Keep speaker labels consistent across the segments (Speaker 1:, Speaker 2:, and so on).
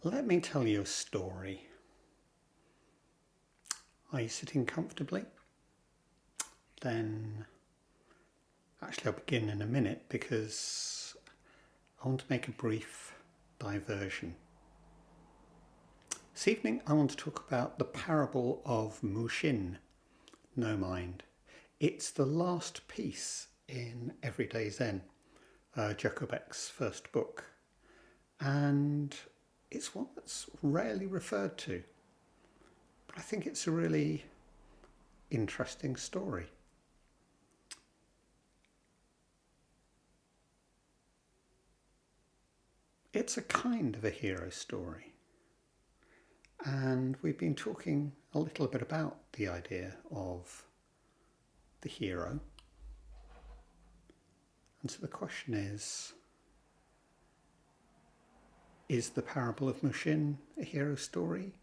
Speaker 1: Let me tell you a story. Are you sitting comfortably? Then, actually I'll begin in a minute because I want to make a brief diversion. This evening I want to talk about the parable of Mushin, no mind. It's the last piece in Everyday Zen, Joko Beck's first book, and it's one that's rarely referred to, but I think it's a really interesting story. It's a kind of a hero story, and we've been talking a little bit about the idea of the hero. And so the question is the parable of Mushin a hero story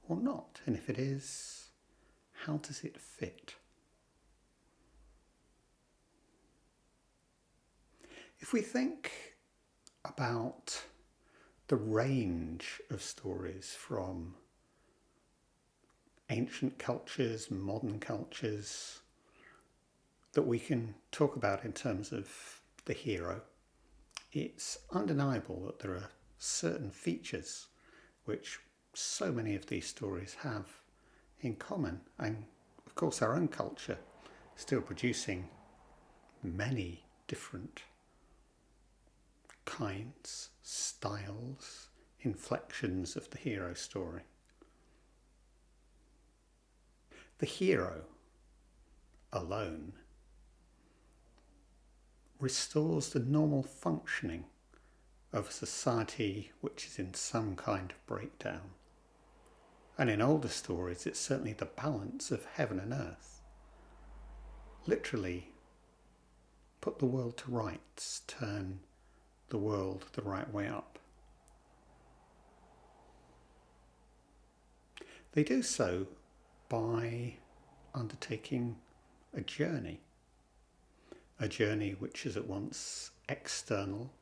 Speaker 1: or not? And if it is, how does it fit? If we think about the range of stories from ancient cultures, modern cultures, that we can talk about in terms of the hero, it's undeniable that there are certain features which so many of these stories have in common. And of course our own culture is still producing many different kinds, styles, inflections of the hero story. The hero alone restores the normal functioning of a society which is in some kind of breakdown. And in older stories, it's certainly the balance of heaven and earth. Literally, put the world to rights, turn the world the right way up. They do so by undertaking a journey which is at once external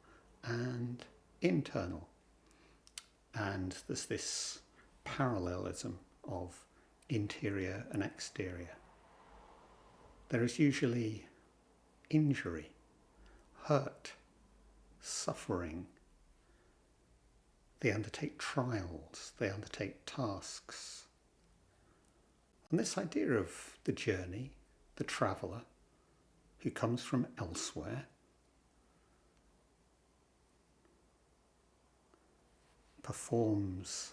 Speaker 1: and internal. And there's this parallelism of interior and exterior. There is usually injury, hurt, suffering. They undertake trials, they undertake tasks. And this idea of the journey, the traveller, who comes from elsewhere, performs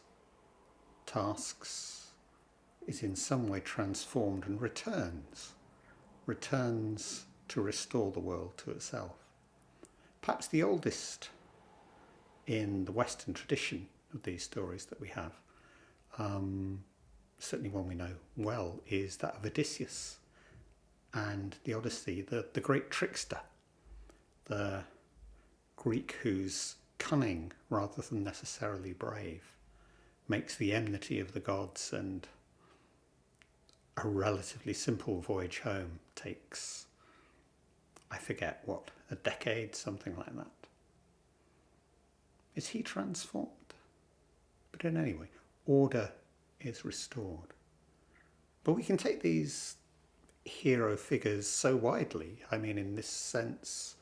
Speaker 1: tasks, is in some way transformed and returns to restore the world to itself. Perhaps the oldest in the Western tradition of these stories that we have, certainly one we know well, is that of Odysseus and the Odyssey, the great trickster, the Greek whose cunning rather than necessarily brave makes the enmity of the gods, and a relatively simple voyage home takes, I forget what, a decade, something like that. Is he transformed? But in any way, order is restored. But we can take these hero figures so widely. I mean, in this sense,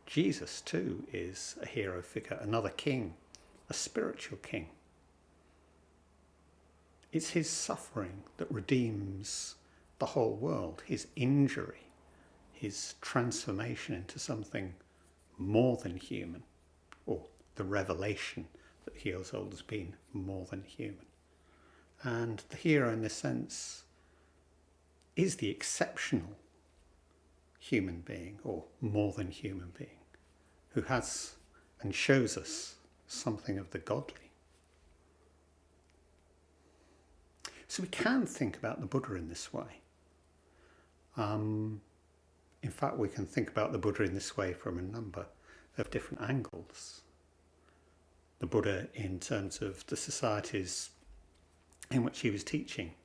Speaker 1: Jesus too is a hero figure, another king, a spiritual king. It's his suffering that redeems the whole world, his injury, his transformation into something more than human, or the revelation that he has always been more than human. And the hero in this sense is the exceptional human being, or more than human being, who has and shows us something of the godly. So we can think about the Buddha in this way. In fact, we can think about the Buddha in this way from a number of different angles. The Buddha, in terms of the societies in which he was teaching,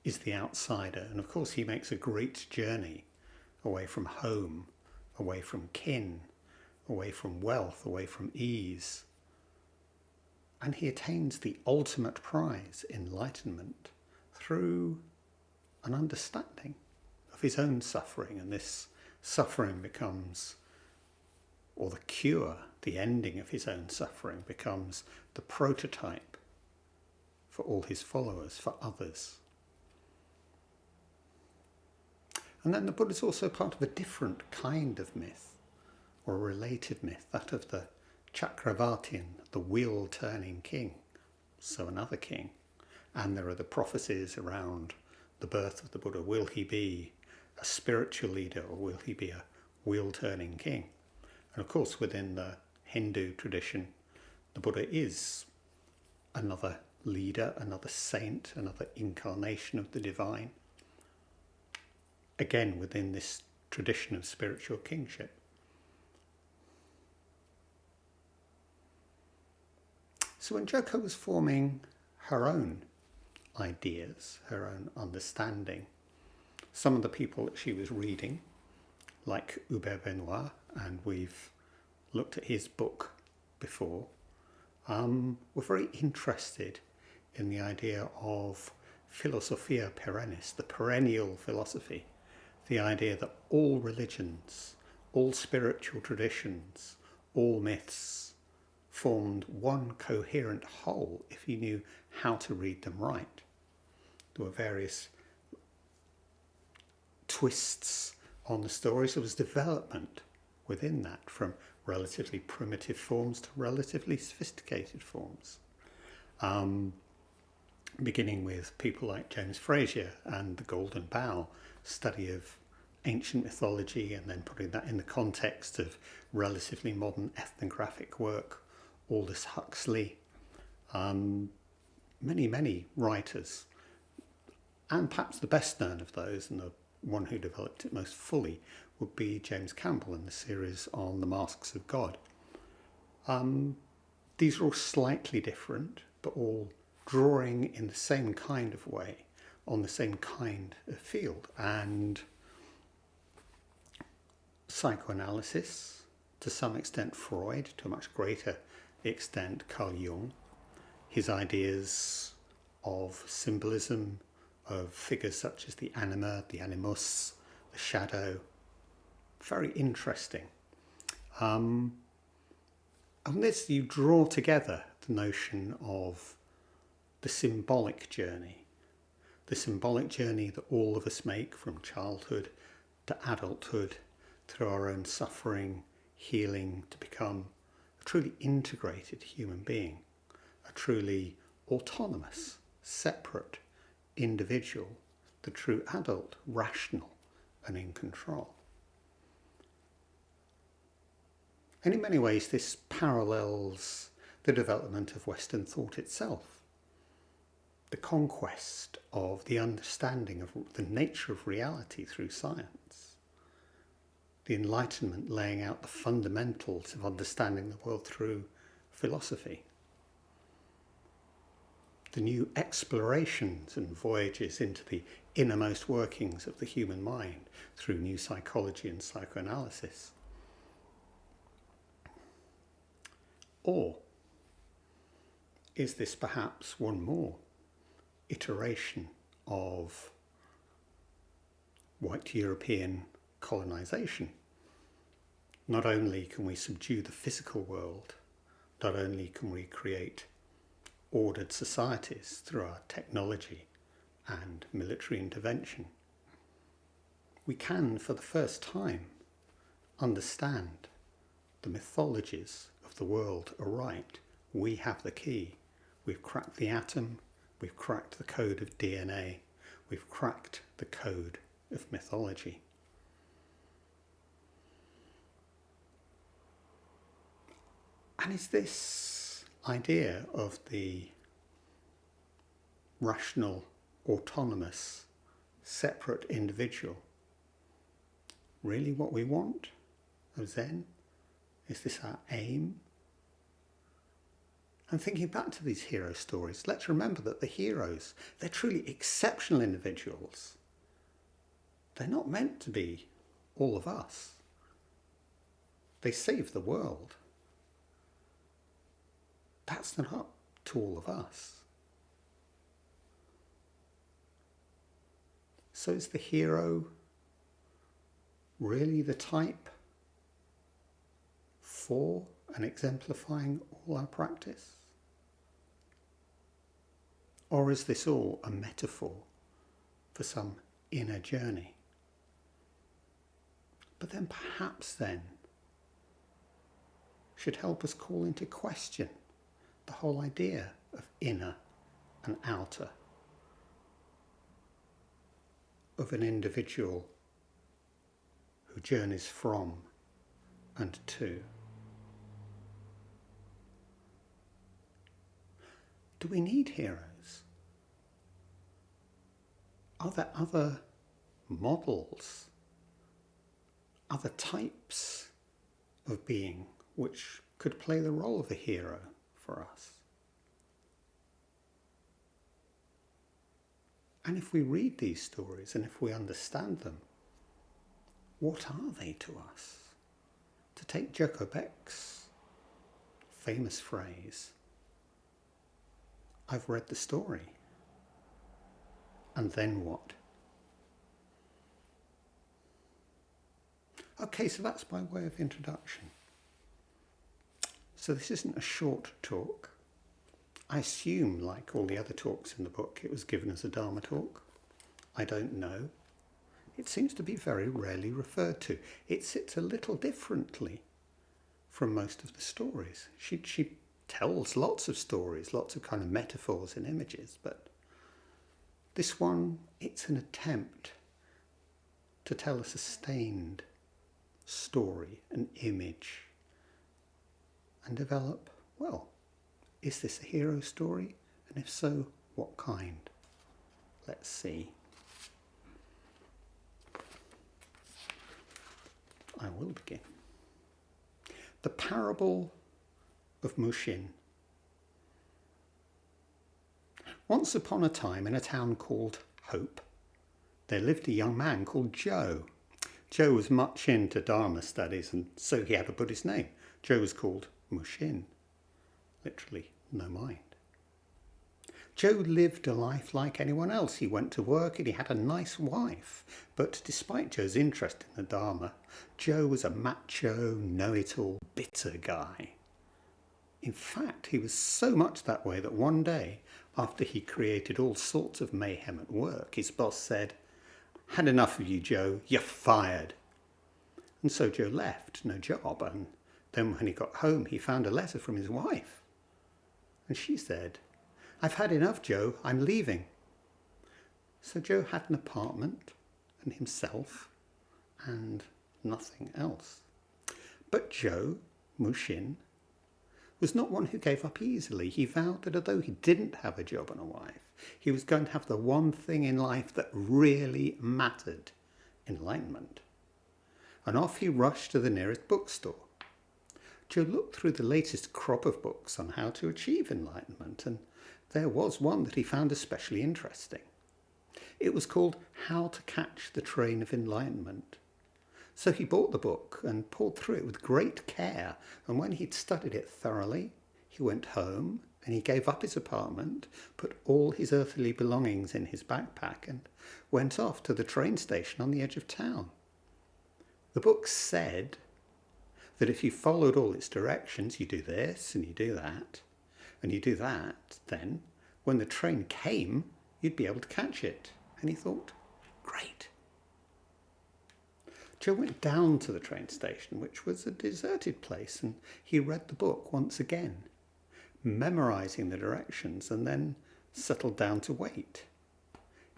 Speaker 1: is the outsider. And of course he makes a great journey away from home, away from kin, away from wealth, away from ease, And he attains the ultimate prize, enlightenment, through an understanding of his own suffering. And this suffering becomes, or the cure, the ending of his own suffering, becomes the prototype for all his followers, for others. And then the Buddha is also part of a different kind of myth, or a related myth, that of the Chakravartin, the wheel-turning king, so another king. And there are the prophecies around the birth of the Buddha. Will he be a spiritual leader, or will he be a wheel-turning king? And of course, within the Hindu tradition, the Buddha is another leader, another saint, another incarnation of the divine. Again, within this tradition of spiritual kingship. So when Joko was forming her own ideas, her own understanding, some of the people that she was reading, like Hubert Benoit, and we've looked at his book before, were very interested in the idea of philosophia perennis, the perennial philosophy, the idea that all religions, all spiritual traditions, all myths formed one coherent whole if you knew how to read them right. There were various twists on the stories. There was development within that, from relatively primitive forms to relatively sophisticated forms. Beginning with people like James Frazier and the Golden Bough, study of ancient mythology, and then putting that in the context of relatively modern ethnographic work, Aldous Huxley, many writers, and perhaps the best known of those, and the one who developed it most fully, would be James Campbell in the series on the Masks of God. These are all slightly different, but all drawing in the same kind of way, on the same kind of field. And psychoanalysis, to some extent Freud, to a much greater extent Carl Jung, his ideas of symbolism, of figures such as the anima, the animus, the shadow, very interesting. On this you draw together the notion of the symbolic journey that all of us make from childhood to adulthood, through our own suffering, healing, to become a truly integrated human being, a truly autonomous, separate individual, the true adult, rational and in control. And in many ways this parallels the development of Western thought itself, the conquest of the understanding of the nature of reality through science, the Enlightenment laying out the fundamentals of understanding the world through philosophy, the new explorations and voyages into the innermost workings of the human mind through new psychology and psychoanalysis. Or is this perhaps one more iteration of white European colonization? Not only can we subdue the physical world, not only can we create ordered societies through our technology and military intervention, we can, for the first time, understand the mythologies of the world aright. We have the key. We've cracked the atom, we've cracked the code of DNA, we've cracked the code of mythology. And is this idea of the rational, autonomous, separate individual really what we want of Zen? Is this our aim? And thinking back to these hero stories, let's remember that the heroes, they're truly exceptional individuals. They're not meant to be all of us. They save the world. That's not to all of us. So is the hero really the type for and exemplifying all our practice? Or is this all a metaphor for some inner journey? But then perhaps should help us call into question the whole idea of inner and outer, of an individual who journeys from and to. Do we need heroes? Are there other models, other types of being which could play the role of a hero for us? And if we read these stories and if we understand them, what are they to us? To take Joko Beck's famous phrase, I've read the story. And then what? Okay, so that's by way of introduction. So this isn't a short talk. I assume, like all the other talks in the book, it was given as a dharma talk. I don't know. It seems to be very rarely referred to. It sits a little differently from most of the stories. She tells lots of stories, lots of kind of metaphors and images, but this one, it's an attempt to tell a sustained story, an image, and develop, well, is this a hero story? And if so, what kind? Let's see. I will begin. The parable of Mushin. Once upon a time in a town called Hope, there lived a young man called Joe. Joe was much into dharma studies, and so he had a Buddhist name. Joe was called Mushin, literally no mind. Joe lived a life like anyone else. He went to work and he had a nice wife. But despite Joe's interest in the Dharma, Joe was a macho, know-it-all, bitter guy. In fact, he was so much that way that one day, after he created all sorts of mayhem at work, his boss said, "Had enough of you, Joe, you're fired." And so Joe left, no job, and then when he got home, he found a letter from his wife. And she said, "I've had enough, Joe, I'm leaving." So Joe had an apartment and himself and nothing else. But Joe, Mushin, was not one who gave up easily. He vowed that although he didn't have a job and a wife, he was going to have the one thing in life that really mattered, enlightenment. And off he rushed to the nearest bookstore. Joe looked through the latest crop of books on how to achieve enlightenment, and there was one that he found especially interesting. It was called How to Catch the Train of Enlightenment. So he bought the book and pored through it with great care, and when he'd studied it thoroughly, he went home and he gave up his apartment, put all his earthly belongings in his backpack, and went off to the train station on the edge of town. The book said that if you followed all its directions, you do this and you do that, and you do that, then when the train came, you'd be able to catch it. And he thought, great. Joe went down to the train station, which was a deserted place, and he read the book once again, memorizing the directions, and then settled down to wait.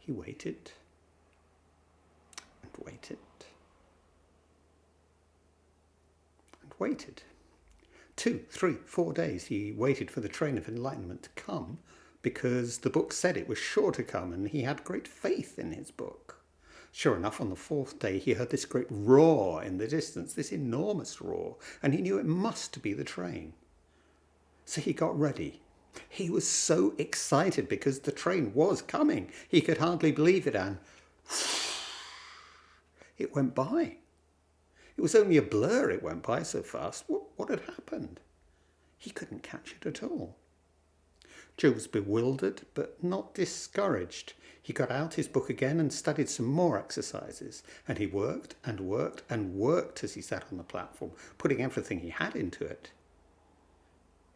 Speaker 1: He waited and waited and waited. 2, 3, 4 days he waited for the train of enlightenment to come, because the book said it was sure to come, and he had great faith in his book. Sure enough, on the 4th day he heard this great roar in the distance, this enormous roar, and he knew it must be the train. So he got ready. He was so excited because the train was coming. He could hardly believe it, and it went by. It was only a blur, it went by so fast. What had happened? He couldn't catch it at all. Joe was bewildered, but not discouraged. He got out his book again and studied some more exercises. And he worked and worked and worked as he sat on the platform, putting everything he had into it.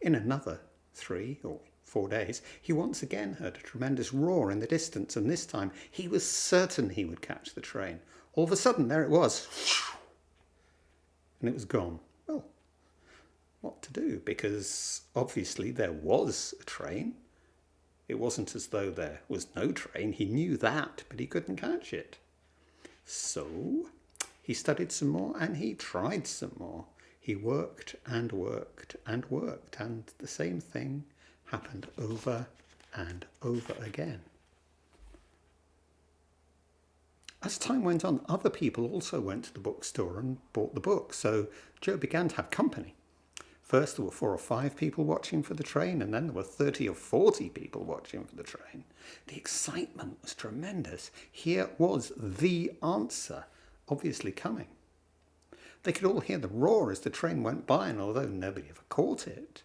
Speaker 1: In another 3 or 4 days, he once again heard a tremendous roar in the distance, and this time he was certain he would catch the train. All of a sudden, there it was. And it was gone. Well, what to do? Because obviously there was a train. It wasn't as though there was no train. He knew that, but he couldn't catch it. So he studied some more and he tried some more. He worked and worked and worked, and the same thing happened over and over again. As time went on, other people also went to the bookstore and bought the book, so Joe began to have company. First there were 4 or 5 people watching for the train, and then there were 30 or 40 people watching for the train. The excitement was tremendous. Here was the answer, obviously coming. They could all hear the roar as the train went by, and although nobody ever caught it,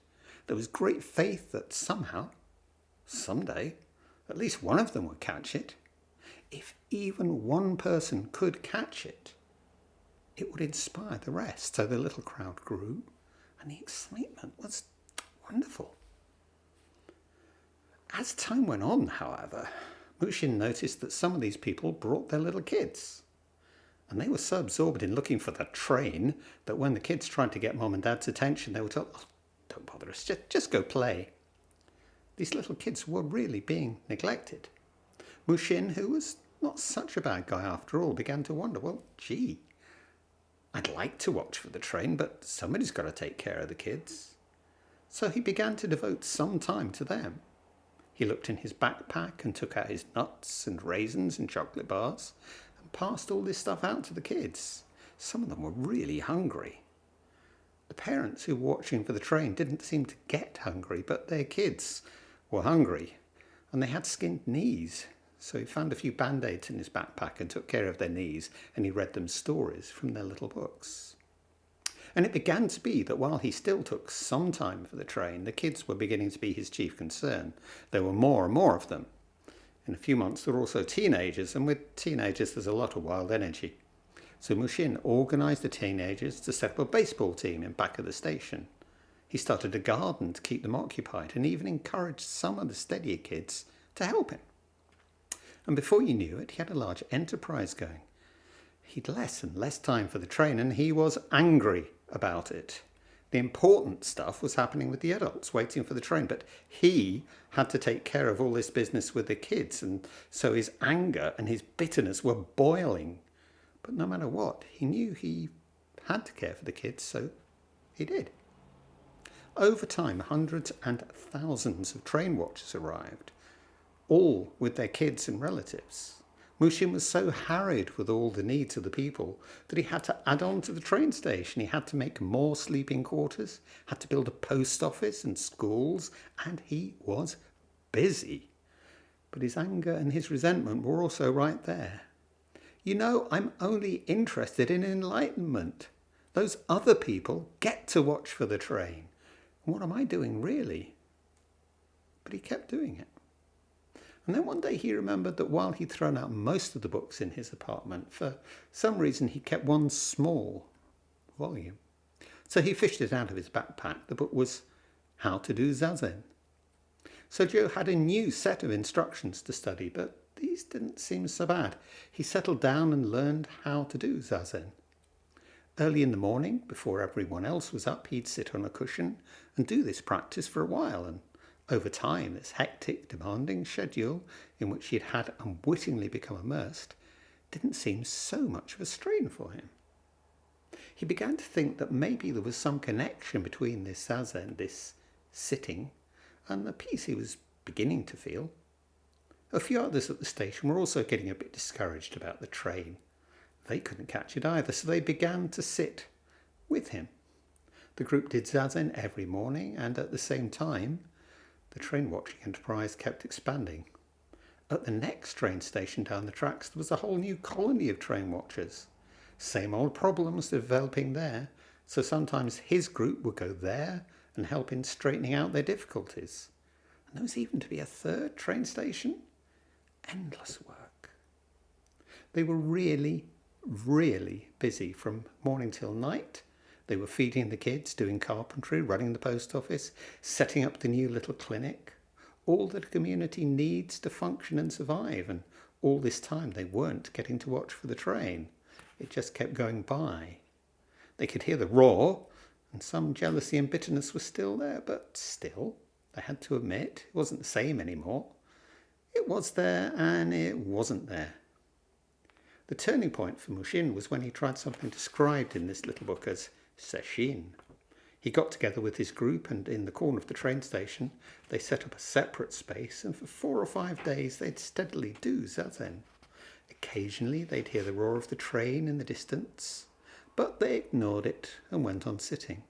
Speaker 1: there was great faith that somehow, someday, at least one of them would catch it. If even one person could catch it, it would inspire the rest. So the little crowd grew, and the excitement was wonderful. As time went on, however, Mushin noticed that some of these people brought their little kids. And they were so absorbed in looking for the train that when the kids tried to get Mom and Dad's attention, they were told, "Oh, don't bother us, just go play." These little kids were really being neglected. Mushin, who was not such a bad guy after all, began to wonder, well, gee, I'd like to watch for the train, but somebody's got to take care of the kids. So he began to devote some time to them. He looked in his backpack and took out his nuts and raisins and chocolate bars and passed all this stuff out to the kids. Some of them were really hungry. The parents who were watching for the train didn't seem to get hungry, but their kids were hungry, and they had skinned knees. So he found a few band-aids in his backpack and took care of their knees, and he read them stories from their little books. And it began to be that while he still took some time for the train, the kids were beginning to be his chief concern. There were more and more of them. In a few months there were also teenagers, and with teenagers there's a lot of wild energy. So Mushin organised the teenagers to set up a baseball team in back of the station. He started a garden to keep them occupied, and even encouraged some of the steadier kids to help him. And before you knew it, he had a large enterprise going. He'd less and less time for the train, and he was angry about it. The important stuff was happening with the adults waiting for the train, but he had to take care of all this business with the kids, and so his anger and his bitterness were boiling. But no matter what, he knew he had to care for the kids, so he did. Over time, hundreds and thousands of train watchers arrived, all with their kids and relatives. Mushin was so harried with all the needs of the people that he had to add on to the train station. He had to make more sleeping quarters, had to build a post office and schools, and he was busy. But his anger and his resentment were also right there. You know, I'm only interested in enlightenment. Those other people get to watch for the train. And what am I doing really? But he kept doing it. And then one day he remembered that while he'd thrown out most of the books in his apartment, for some reason he kept one small volume. So he fished it out of his backpack. The book was How to Do Zazen. So Joe had a new set of instructions to study, but these didn't seem so bad. He settled down and learned how to do Zazen. Early in the morning, before everyone else was up, he'd sit on a cushion and do this practice for a while, and over time, this hectic, demanding schedule in which he had unwittingly become immersed didn't seem so much of a strain for him. He began to think that maybe there was some connection between this zazen, this sitting, and the peace he was beginning to feel. A few others at the station were also getting a bit discouraged about the train. They couldn't catch it either, so they began to sit with him. The group did zazen every morning, and at the same time, the train watching enterprise kept expanding. At the next train station down the tracks, there was a whole new colony of train watchers. Same old problems developing there, so sometimes his group would go there and help in straightening out their difficulties. And there was even to be a third train station. Endless work. They were really, really busy from morning till night. They were feeding the kids, doing carpentry, running the post office, setting up the new little clinic. All that a community needs to function and survive. And all this time they weren't getting to watch for the train. It just kept going by. They could hear the roar, and some jealousy and bitterness was still there, but still, they had to admit, it wasn't the same anymore. It was there and it wasn't there. The turning point for Mushin was when he tried something described in this little book as sesshin. He got together with his group, and in the corner of the train station they set up a separate space, and for 4 or 5 days they'd steadily do zazen. Occasionally they'd hear the roar of the train in the distance, but they ignored it and went on sitting.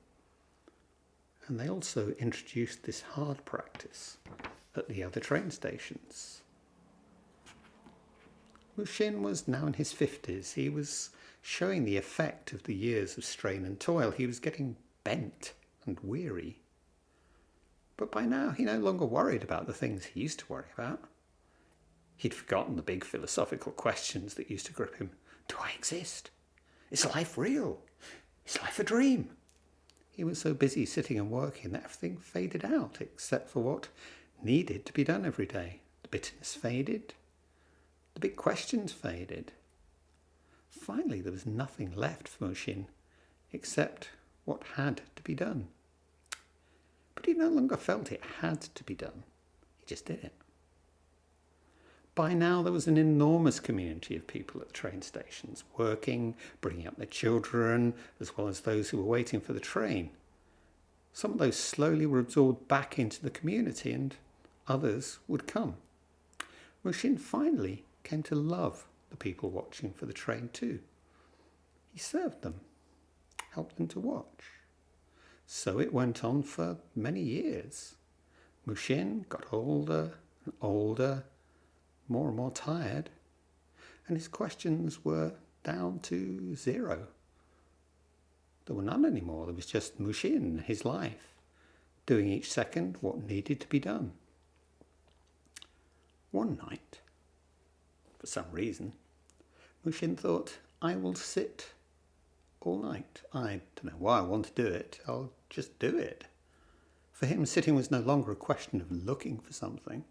Speaker 1: And they also introduced this hard practice at the other train stations. Mushin was now in his 50s. He was showing the effect of the years of strain and toil. He was getting bent and weary. But by now he no longer worried about the things he used to worry about. He'd forgotten the big philosophical questions that used to grip him. Do I exist? Is life real? Is life a dream? He was so busy sitting and working that everything faded out except for what needed to be done every day. The bitterness faded. The big questions faded. Finally, there was nothing left for Mushin except what had to be done. But he no longer felt it had to be done. He just did it. By now there was an enormous community of people at the train stations, working, bringing up their children, as well as those who were waiting for the train. Some of those slowly were absorbed back into the community, and others would come. Mushin finally came to love the people watching for the train too. He served them, helped them to watch. So it went on for many years. Mushin got older and older, more and more tired, and his questions were down to 0. There were none anymore. There was just Mushin, his life, doing each second what needed to be done. One night, for some reason, Mushin thought, I will sit all night. I don't know why I want to do it. I'll just do it. For him, sitting was no longer a question of looking for something,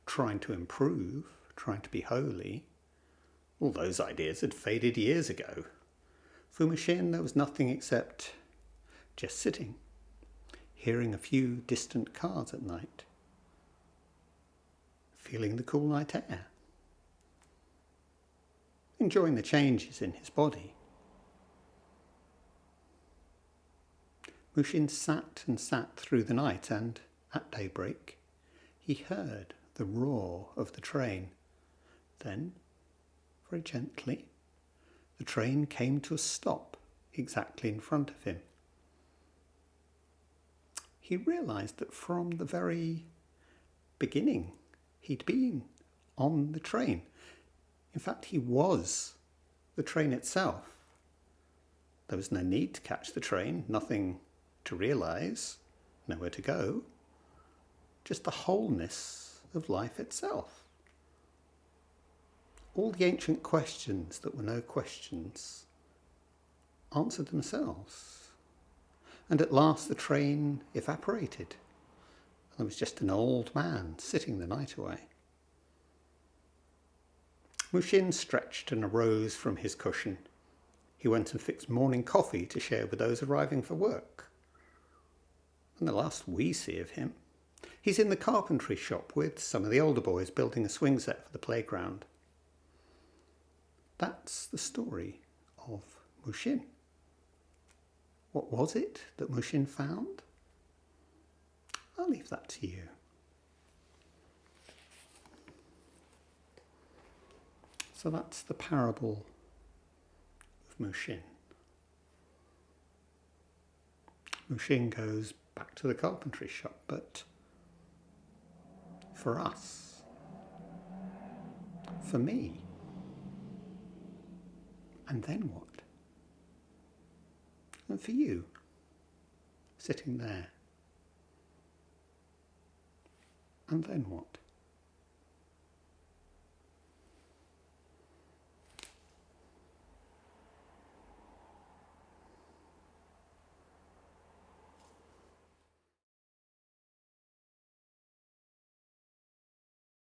Speaker 1: trying to improve, trying to be holy. All those ideas had faded years ago. For Mushin, there was nothing except just sitting, hearing a few distant cars at night, feeling the cool night air, enjoying the changes in his body. Mushin sat and sat through the night, and at daybreak he heard the roar of the train. Then, very gently, the train came to a stop exactly in front of him. He realised that from the very beginning he'd been on the train. In fact, he was the train itself. There was no need to catch the train, nothing to realise, nowhere to go, just the wholeness of life itself. All the ancient questions that were no questions answered themselves. And at last the train evaporated. There was just an old man sitting the night away. Mushin stretched and arose from his cushion. He went and fixed morning coffee to share with those arriving for work. And the last we see of him, he's in the carpentry shop with some of the older boys building a swing set for the playground. That's the story of Mushin. What was it that Mushin found? I'll leave that to you. So that's the parable of Mushin. Mushin goes back to the carpentry shop, but for us, for me, and then what? And for you, sitting there, And then what?